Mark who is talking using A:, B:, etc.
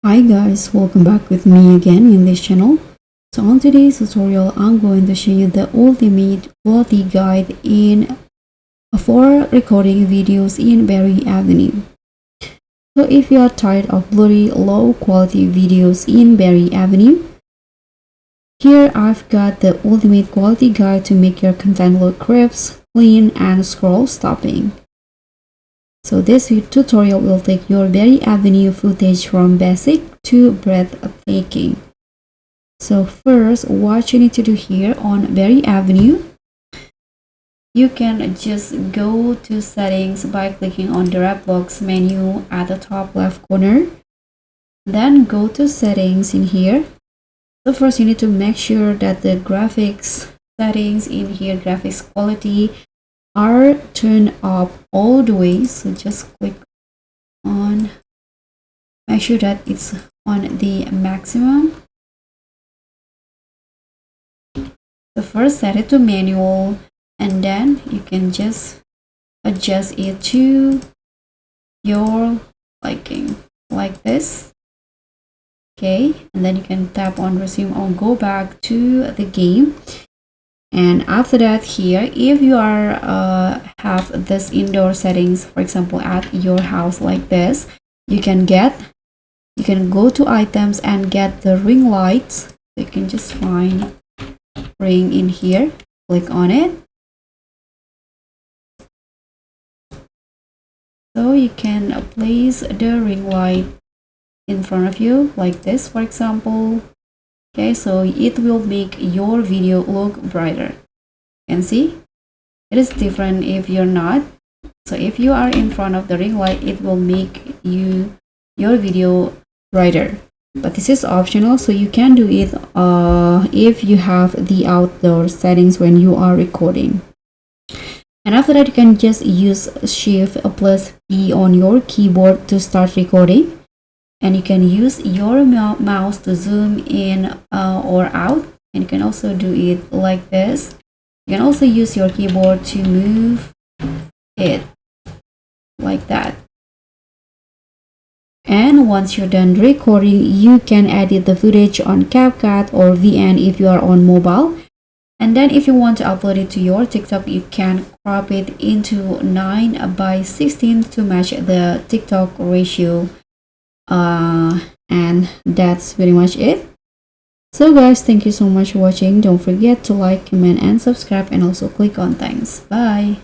A: Hi guys, welcome back with me again in this channel. So on today's tutorial, I'm going to show you the ultimate quality guide for recording videos in Berry Avenue. So if you are tired of blurry, low quality videos in Berry Avenue, here I've got the ultimate quality guide to make your content look crisp, clean, and scroll stopping. So this tutorial will take your Berry Avenue footage from basic to breathtaking. So first, what you need to do here on Berry Avenue, you can just go to settings by clicking on the red box menu at the top left corner. Then go to settings in here. So first you need to make sure that the graphics settings in here, graphics quality, are turned up all the way. So just click on, make sure that it's on the maximum. So first set it to manual, and then you can just adjust it to your liking like this. Okay, and then you can tap on resume or go back to the game. And after that, here if you are have this indoor settings, for example at your house like this, you can go to items and get the ring lights. You can just find ring in here, click on it. So you can place the ring light in front of you like this, for example. Okay, so it will make your video look brighter. You can see it is different if you're not. So if you are in front of the ring light, it will make your video brighter, but this is optional, so you can do it if you have the outdoor settings when you are recording. And after that, you can just use Shift plus P on your keyboard to start recording. And you can use your mouse to zoom in or out, and you can also do it like this. You can also use your keyboard to move it like that. And once you're done recording, you can edit the footage on CapCut or VN if you are on mobile. And then if you want to upload it to your TikTok, you can crop it into 9:16 to match the TikTok ratio. And that's pretty much it. So guys, thank you so much for watching. Don't forget to like, comment, and subscribe, and also click on thanks. Bye.